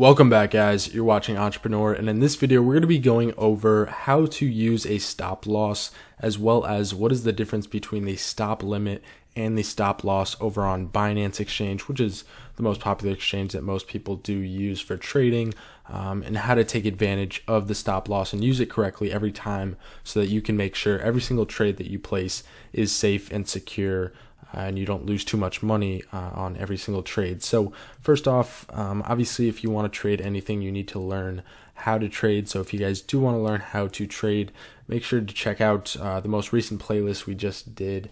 Welcome back, guys. You're watching Entrepreneur, and in this video we're going to be going over how to use a stop loss, as well as what is the difference between the stop limit and the stop loss over on Binance exchange, which is the most popular exchange that most people do use for trading, and how to take advantage of the stop loss and use it correctly every time so that you can make sure every single trade that you place is safe and secure, and you don't lose too much money on every single trade. So first off, obviously if you want to trade anything, you need to learn how to trade. So if you guys do want to learn how to trade, make sure to check out the most recent playlist we just did,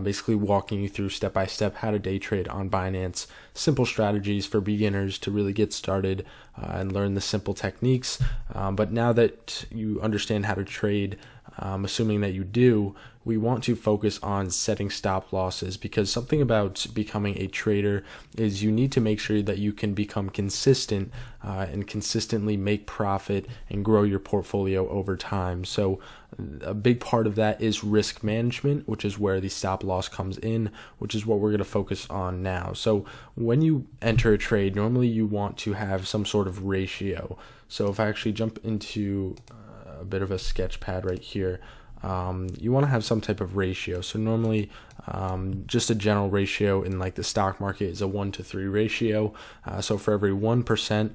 basically walking you through step by step how to day trade on Binance, simple strategies for beginners to really get started and learn the simple techniques. But now that you understand how to trade, assuming that you do, we want to focus on setting stop losses, because something about becoming a trader is you need to make sure that you can become consistent and consistently make profit and grow your portfolio over time. So a big part of that is risk management, which is where the stop loss comes in, which is what we're going to focus on now. So when you enter a trade, normally you want to have some sort of ratio. So if I actually jump into a bit of a sketch pad right here, you want to have some type of ratio. So normally just a general ratio in like the stock market is a 1-to-3 ratio. So for every 1%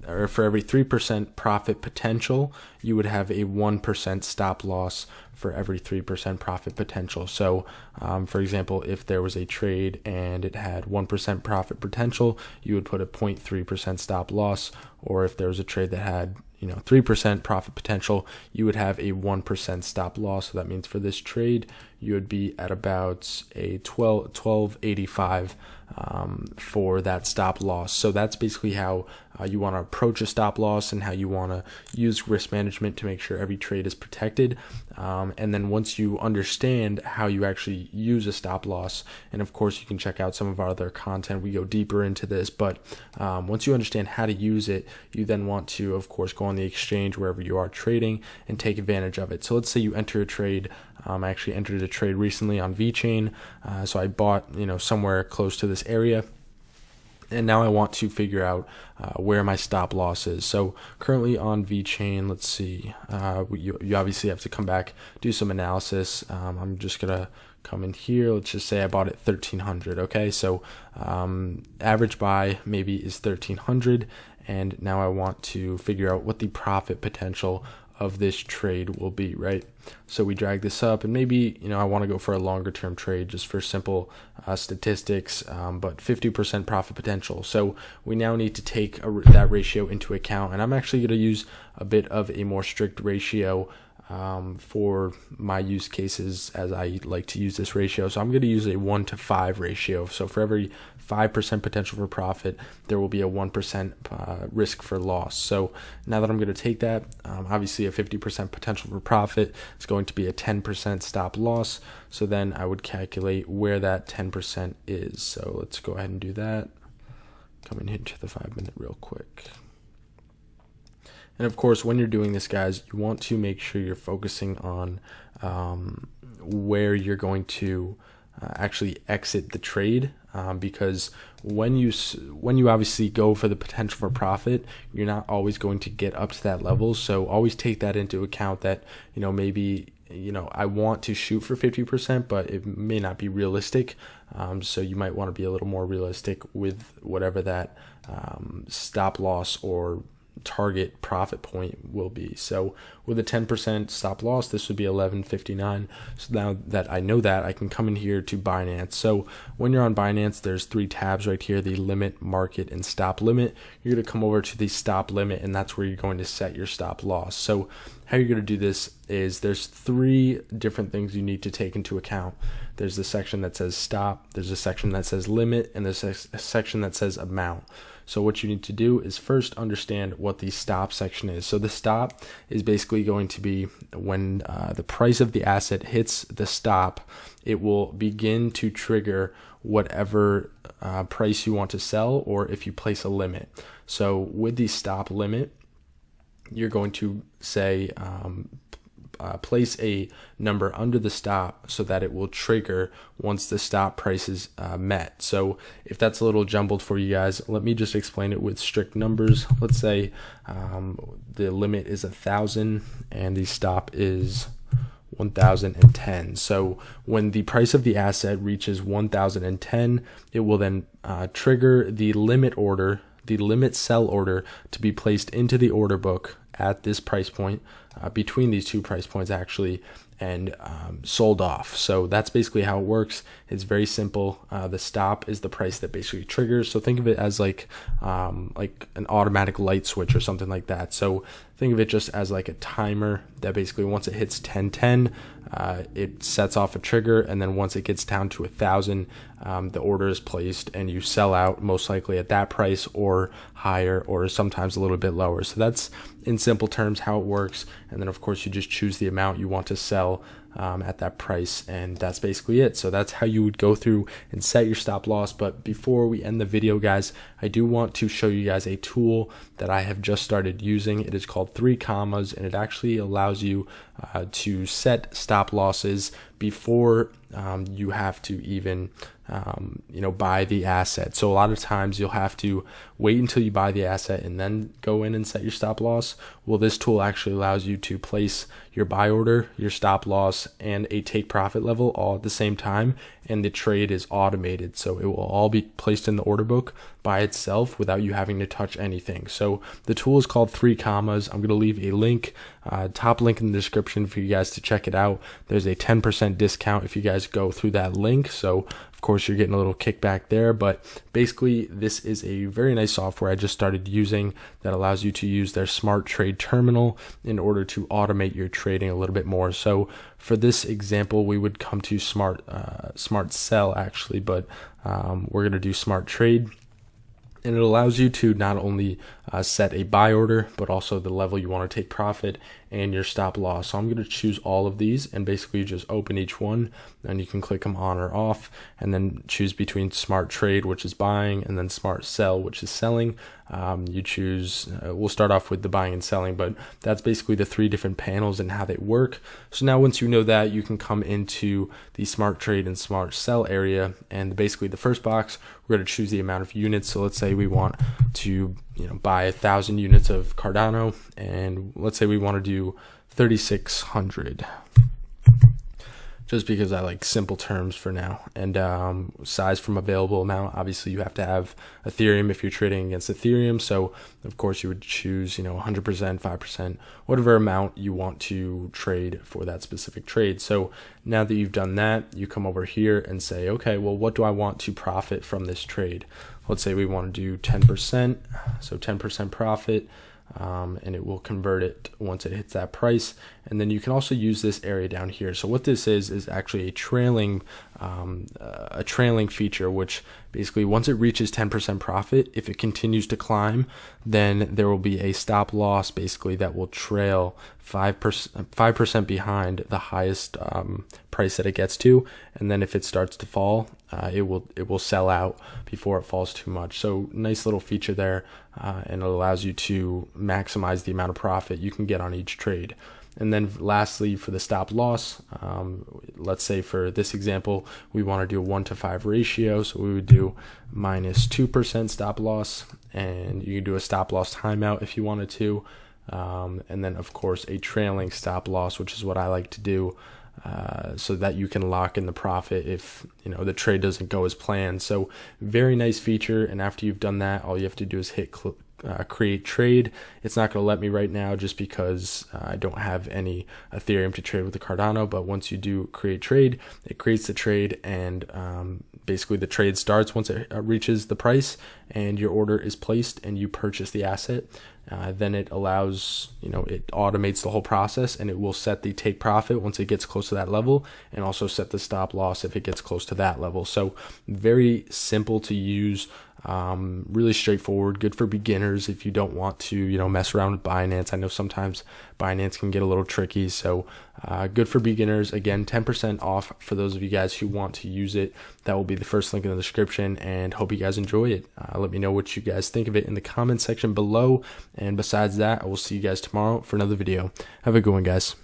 or for every 3% profit potential, you would have a 1% stop loss for every 3% profit potential. So for example, if there was a trade and it had 1% profit potential, you would put a 0.3% stop loss. Or if there was a trade that had 3% profit potential, you would have a 1% stop loss. So that means for this trade, you would be at about a 1285 for that stop loss. So that's basically how you want to approach a stop loss and how you want to use risk management to make sure every trade is protected. And then once you understand how you actually use a stop loss, and of course you can check out some of our other content, we go deeper into this, but once you understand how to use it, you then want to, of course, go on the exchange wherever you are trading and take advantage of it. So let's say you enter a trade. I actually entered a trade recently on VeChain. So I bought, somewhere close to this area. And now I want to figure out where my stop loss is. So currently on VeChain, let's see, you obviously have to come back, do some analysis. I'm just going to come in here. Let's just say I bought it 1300. Okay. So average buy maybe is 1300. And now I want to figure out what the profit potential of this trade will be, right? So we drag this up, and maybe I want to go for a longer term trade just for simple statistics, but 50% profit potential. So we now need to take that ratio into account, and I'm actually going to use a bit of a more strict ratio for my use cases, as I like to use this ratio. So I'm going to use a 1-to-5 ratio. So for every 5% potential for profit, there will be a 1% risk for loss. So now that I'm going to take that, obviously a 50% potential for profit is going to be a 10% stop loss. So then I would calculate where that 10% is. So let's go ahead and do that. Coming into the 5-minute real quick. And of course, when you're doing this, guys, you want to make sure you're focusing on where you're going to actually exit the trade, because when you obviously go for the potential for profit, you're not always going to get up to that level. So always take that into account, that maybe I want to shoot for 50%, but it may not be realistic. So you might want to be a little more realistic with whatever that stop loss or target profit point will be. So with a 10% stop loss, this would be 1159. So now that I know that, I can come in here to Binance. So when you're on Binance, there's 3 tabs right here: the limit, market, and stop limit. You're going to come over to the stop limit, and that's where you're going to set your stop loss. So how you're going to do this is there's 3 different things you need to take into account. There's the section that says stop, there's a section that says limit, and there's a section that says amount. So what you need to do is first understand what the stop section is. So the stop is basically going to be when the price of the asset hits the stop, it will begin to trigger whatever price you want to sell, or if you place a limit. So with the stop limit, you're going to say place a number under the stop so that it will trigger once the stop price is met. So if that's a little jumbled for you guys, let me just explain it with strict numbers. Let's say the limit is 1,000 and the stop is 1,010. So when the price of the asset reaches 1,010, it will then trigger the limit order, the limit sell order, to be placed into the order book at this price point, between these two price points actually, and sold off. So that's basically how it works. It's very simple. The stop is the price that basically triggers. So think of it as like an automatic light switch or something like that. So think of it just as like a timer that basically once it hits 1010, it sets off a trigger, and then once it gets down to 1,000, the order is placed and you sell out most likely at that price or higher, or sometimes a little bit lower. So that's in simple terms how it works. And then of course you just choose the amount you want to sell at that price, and that's basically it. So that's how you would go through and set your stop loss. But before we end the video, guys, I do want to show you guys a tool that I have just started using. It is called 3 commas, and it actually allows you to set stop losses before you have to even buy the asset. So a lot of times you'll have to wait until you buy the asset and then go in and set your stop loss. Well, this tool actually allows you to place your buy order, your stop loss, and a take profit level all at the same time, and the trade is automated. So it will all be placed in the order book by itself without you having to touch anything. So the tool is called 3 commas. I'm going to leave a link, top link in the description for you guys to check it out. There's a 10% discount if you guys go through that link. So of course you're getting a little kickback there, but basically this is a very nice software I just started using that allows you to use their smart trade terminal in order to automate your trading a little bit more. So for this example, we would come to smart sell actually, but we're going to do smart trade. And it allows you to not only set a buy order, but also the level you want to take profit and your stop loss. So I'm going to choose all of these and basically just open each one, and you can click them on or off, and then choose between smart trade, which is buying, and then smart sell, which is selling. You choose, we'll start off with the buying and selling, but that's basically the 3 different panels and how they work. So now once you know that, you can come into the smart trade and smart sell area, and basically the first box, we're going to choose the amount of units. So let's say we want to buy 1,000 units of Cardano, and let's say we want to do 3,600. Just because I like simple terms for now. And size from available amount, obviously you have to have Ethereum if you're trading against Ethereum. So of course you would choose 100%, 5%, whatever amount you want to trade for that specific trade. So now that you've done that, you come over here and say, okay, well, what do I want to profit from this trade? Let's say we want to do 10%, so 10% profit. And it will convert it once it hits that price. And then you can also use this area down here. So what this is actually a trailing feature, which basically once it reaches 10% profit, if it continues to climb, then there will be a stop loss basically that will trail 5% behind the highest price that it gets to. And then if it starts to fall, it will sell out before it falls too much. So nice little feature there, and it allows you to maximize the amount of profit you can get on each trade. And then lastly, for the stop loss, let's say for this example, we want to do a 1-to-5 ratio. So we would do -2% stop loss, and you can do a stop loss timeout if you wanted to. And then of course a trailing stop loss, which is what I like to do, so that you can lock in the profit if the trade doesn't go as planned. So very nice feature. And after you've done that, all you have to do is hit create trade. It's not going to let me right now just because I don't have any Ethereum to trade with the Cardano, but once you do create trade, it creates the trade, and basically the trade starts once it reaches the price and your order is placed and you purchase the asset. Then it allows, it automates the whole process, and it will set the take profit once it gets close to that level, and also set the stop loss if it gets close to that level. So very simple to use, really straightforward, good for beginners if you don't want to, mess around with Binance. I know sometimes Binance can get a little tricky, so good for beginners. Again, 10% off for those of you guys who want to use it. That will be the first link in the description, and hope you guys enjoy it. Let me know what you guys think of it in the comment section below. And besides that, I will see you guys tomorrow for another video. Have a good one, guys.